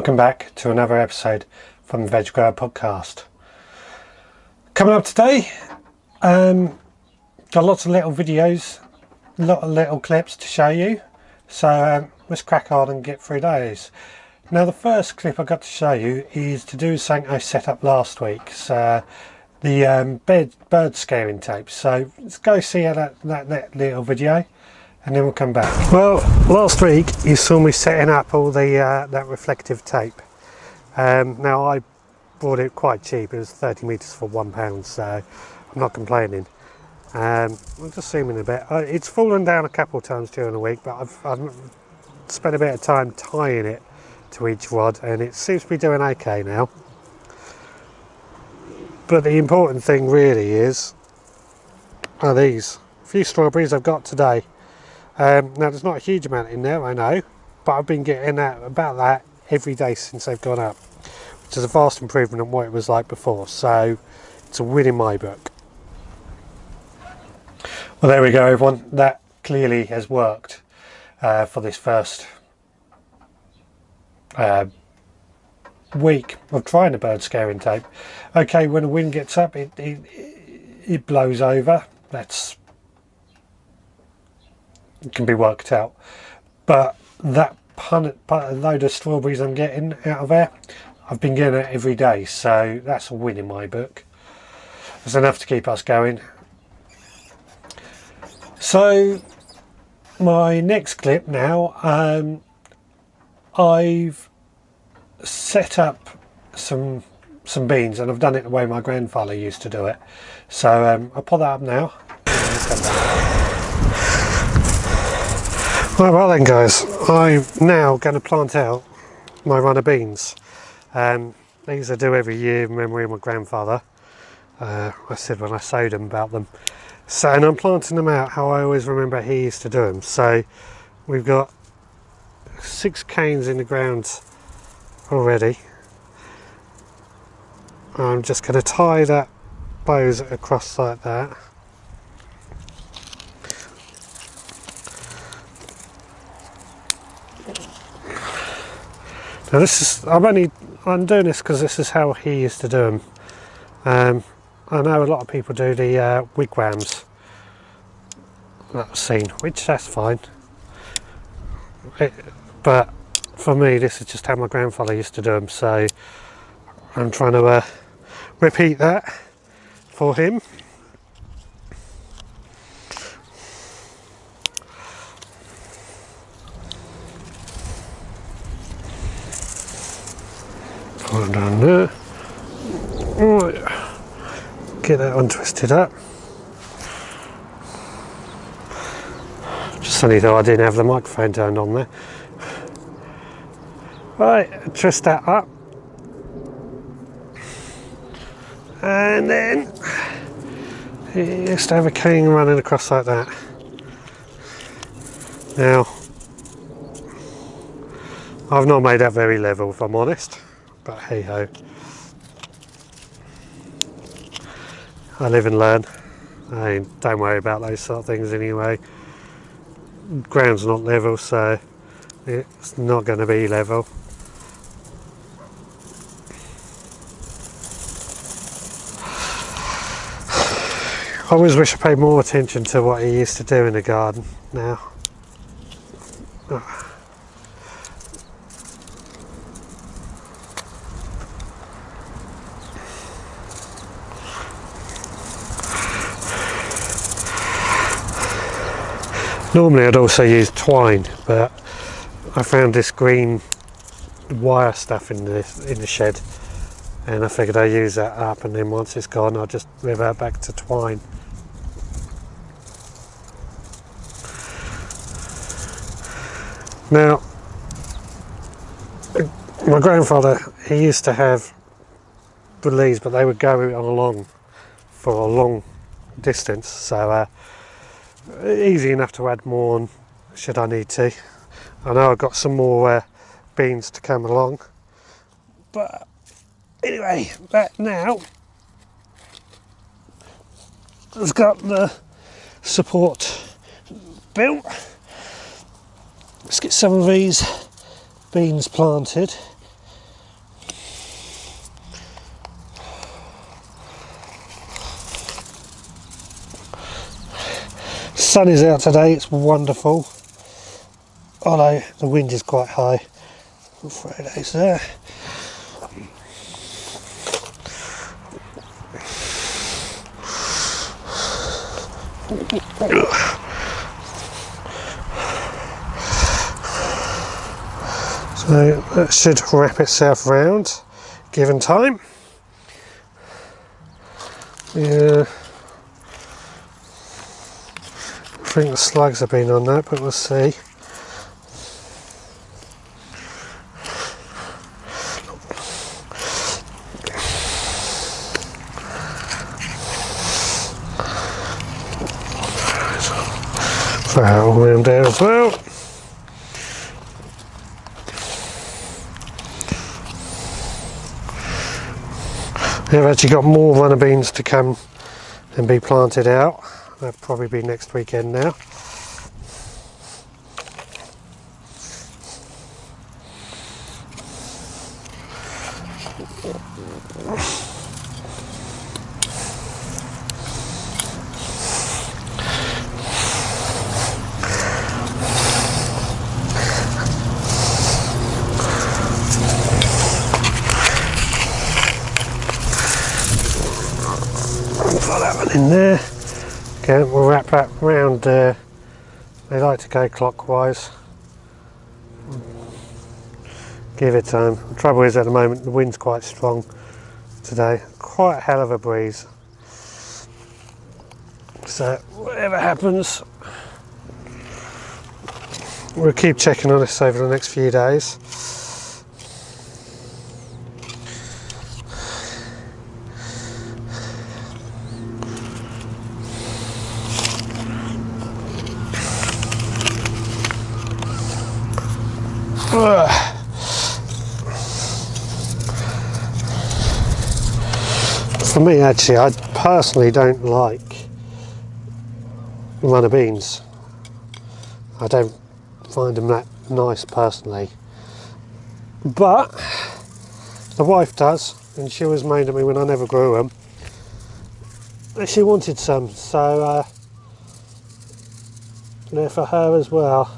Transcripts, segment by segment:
Welcome back to another episode from the Veg Grower Podcast. Coming up today, got lots of little videos, a lot of little clips to show you. So let's crack on and get through those. Now the first clip I got to show you is to do something I set up last week. So the bird scaring tape. So let's go see how that little video, and then we'll come back. Well, last week you saw me setting up all the that reflective tape. Now I bought it quite cheap. It was 30 metres for £1, so I'm not complaining. I'll just zoom in a bit. It's fallen down a couple of times during the week, but I've spent a bit of time tying it to each rod, and it seems to be doing okay now. But the important thing really are these few strawberries I've got today. Now there's not a huge amount in there, I know, but I've been getting about that every day since they've gone up, which is a vast improvement on what it was like before, so it's a win in my book. Well, there we go everyone, that clearly has worked for this first week of trying the bird scaring tape. Okay, when the wind gets up it blows over, it can be worked out, but that load of strawberries I'm getting out of there, I've been getting it every day, so that's a win in my book. That's enough to keep us going. So my next clip now, I've set up some beans, and I've done it the way my grandfather used to do it, so I'll put that up now. Well then guys, I'm now going to plant out my run of beans. These I do every year in memory of my grandfather. I said when I sowed them about them. So, and I'm planting them out how I always remember he used to do them. So we've got 6 canes in the ground already. I'm just going to tie that bows across like that. Now this is, I'm doing this because this is how he used to do them. I know a lot of people do the wigwams that I've seen, which that's fine. But for me, this is just how my grandfather used to do them, so I'm trying to repeat that for him. Put it down there. Right. Get that one twisted up. Just funny though, I didn't have the microphone turned on there. Right, twist that up. And then just have a cane running across like that. Now, I've not made that very level if I'm honest, but hey ho. I live and learn. Don't worry about those sort of things anyway. Ground's not level, so it's not going to be level. I always wish I paid more attention to what he used to do in the garden now. Normally I'd also use twine, but I found this green wire stuff in the shed, and I figured I'd use that up, and then once it's gone I'll just revert back to twine. Now, my grandfather, he used to have leaves, but they would go along for a long distance, so easy enough to add more on should I need to. I know I've got some more beans to come along, but anyway, that now has got the support built. Let's get some of these beans planted. sun is out today, it's wonderful, although the wind is quite high. Throw those there. So that should wrap itself round, given time. Yeah, I think the slugs have been on that, but we'll see. Throw that all around there as well. We've actually got more runner beans to come and be planted out. That'll probably be next weekend now. Put that one in there. Okay, we'll wrap that round there. They like to go clockwise. Give it time. The trouble is at the moment the wind's quite strong today. Quite a hell of a breeze. So whatever happens, we'll keep checking on this over the next few days. For me, actually, I personally don't like runner beans. I don't find them that nice personally, but the wife does, and she always moaned at me when I never grew them. She wanted some, so they're for her as well.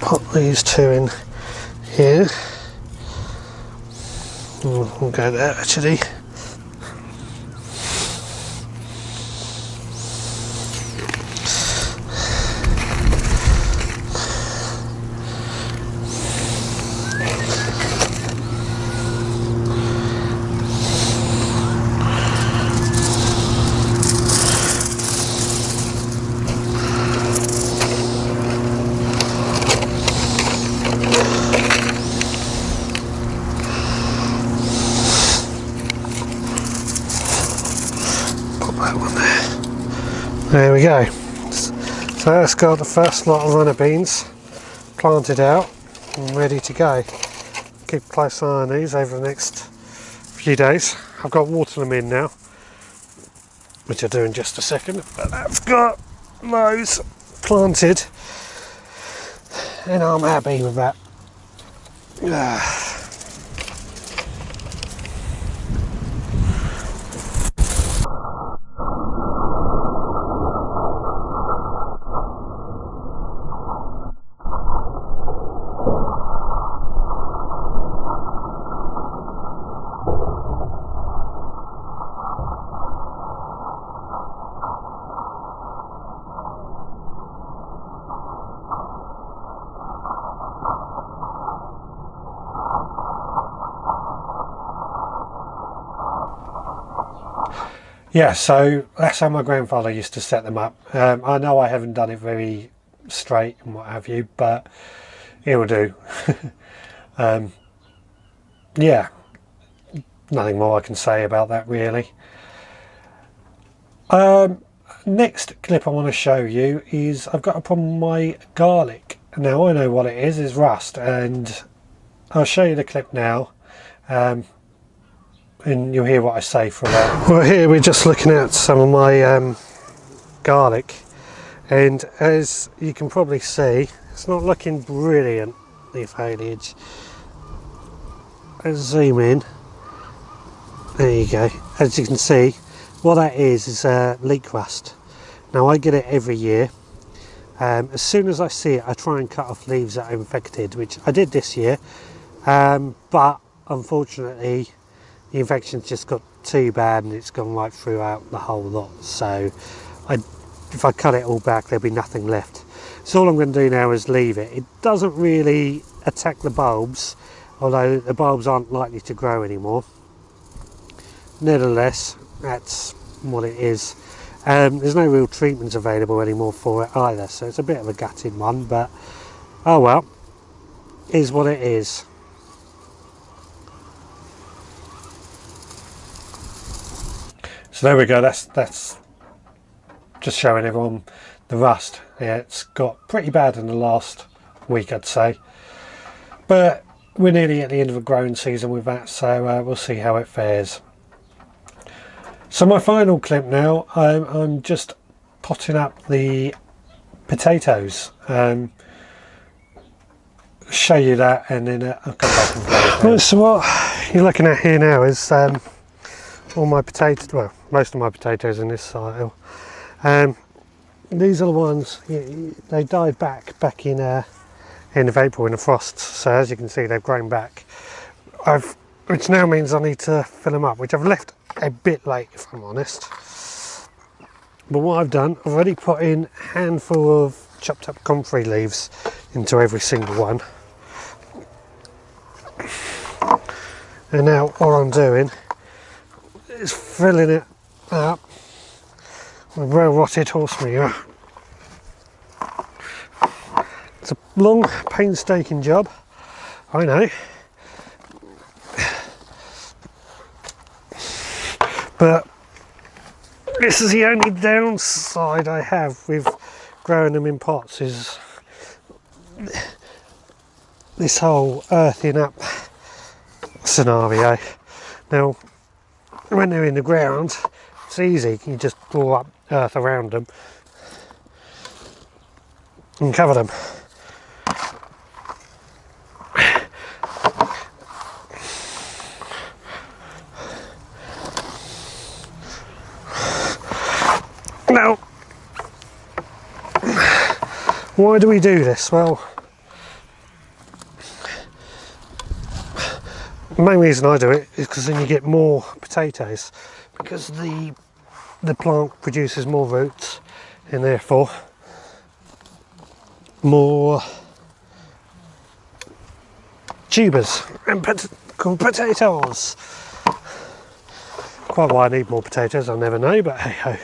Put these two in here. We'll go there actually. There we go. So that's got the first lot of runner beans planted out and ready to go. Keep a close eye on these over the next few days. I've got water them in now, which I'll do in just a second, but that's got those planted and I'm happy with that. Yeah, so that's how my grandfather used to set them up. I know I haven't done it very straight and what have you, but it will do. Yeah, nothing more I can say about that really. Next clip I want to show you is I've got a problem with my garlic. Now I know what it is rust, and I'll show you the clip now. And you'll hear what I say for a while. Well, here we're just looking at some of my garlic, and as you can probably see, it's not looking brilliant, the foliage. Let's zoom in. There you go. As you can see, what that is leek rust. Now I get it every year. As soon as I see it, I try and cut off leaves that are infected, which I did this year, but unfortunately the infection's just got too bad and it's gone right throughout the whole lot. So if I cut it all back, there'll be nothing left. So all I'm going to do now is leave it. It doesn't really attack the bulbs, although the bulbs aren't likely to grow anymore. Nevertheless, that's what it is. There's no real treatments available anymore for it either, so it's a bit of a gutting one, but oh well, is what it is. So there we go, that's just showing everyone the rust. Yeah, it's got pretty bad in the last week, I'd say, but we're nearly at the end of the growing season with that, so we'll see how it fares. So my final clip now, I'm just potting up the potatoes. Show you that and then I'll come back and play. Right, so what you're looking at here now is all my potatoes, well, most of my potatoes in this soil. These are the ones, they died back in end of April in the frosts, so as you can see they've grown back. Which now means I need to fill them up, which I've left a bit late if I'm honest. But what I've done, I've already put in a handful of chopped up comfrey leaves into every single one. And now all I'm doing is filling it up with well rotted horse manure. It's a long, painstaking job, I know. But this is the only downside I have with growing them in pots, is this whole earthing up scenario. Now, when they're in the ground, it's easy. You just draw up earth around them and cover them. Now, why do we do this? Well, the main reason I do it is because then you get more potatoes, because the plant produces more roots and therefore more tubers and called potatoes. Quite why I need more potatoes, I'll never know, but hey ho.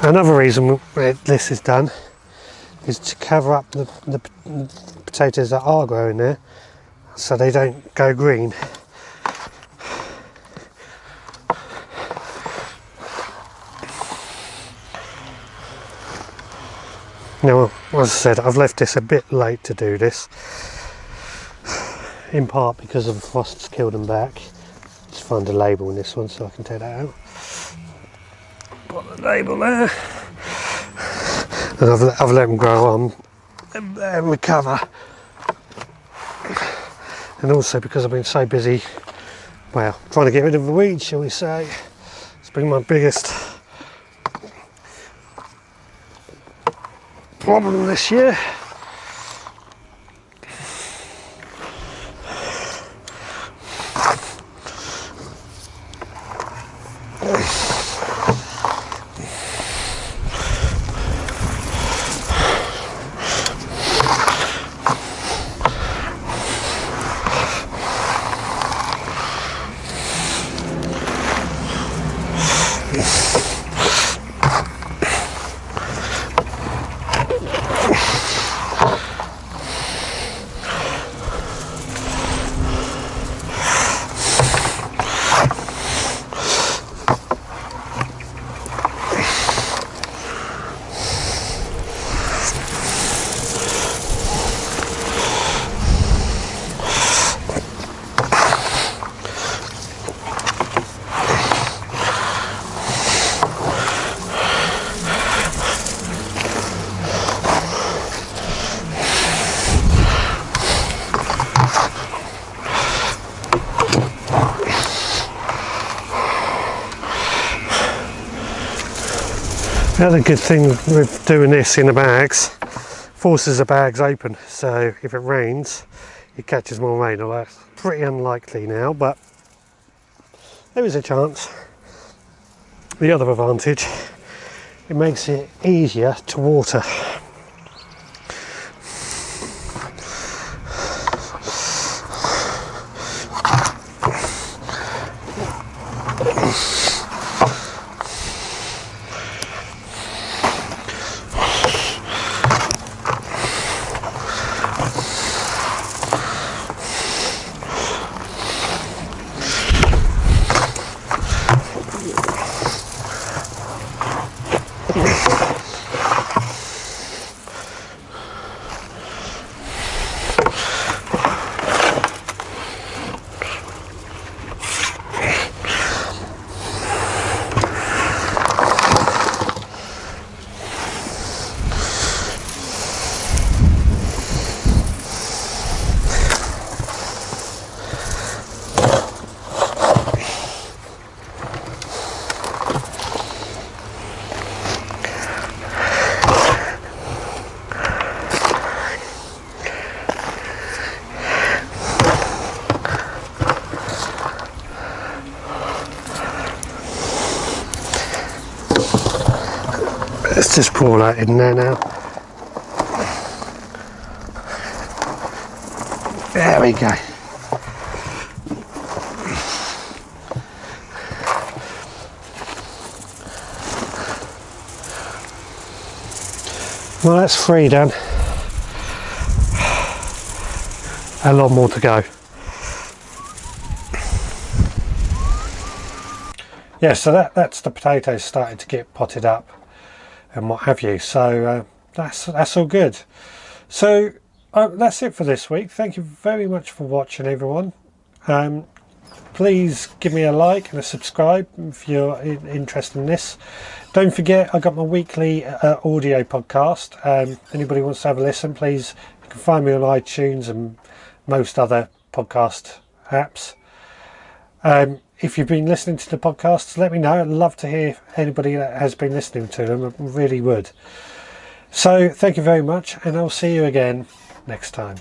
Another reason this is done is to cover up the potatoes that are growing there, so they don't go green. Now, as I said, I've left this a bit late to do this, in part because of the frosts killed them back. Let's find a label in this one so I can take that out. Put the label there, and I've let them grow on and recover. And also because I've been so busy, well, trying to get rid of the weeds, shall we say. It's been my biggest problem this year. The other good thing with doing this in the bags, forces the bags open, so if it rains it catches more rain. Well, that's pretty unlikely now, but there is a chance. The other advantage, it makes it easier to water. Let's just pour that in there now. There we go. Well, that's 3 done. A lot more to go. Yeah, so that's the potatoes starting to get potted up and what have you, so that's all good. So that's it for this week. Thank you very much for watching, everyone. Please give me a like and a subscribe if you're interested in this. Don't forget, I got my weekly audio podcast. Anybody wants to have a listen, please, you can find me on iTunes and most other podcast apps. If you've been listening to the podcasts, let me know. I'd love to hear anybody that has been listening to them. I really would. So thank you very much, and I'll see you again next time.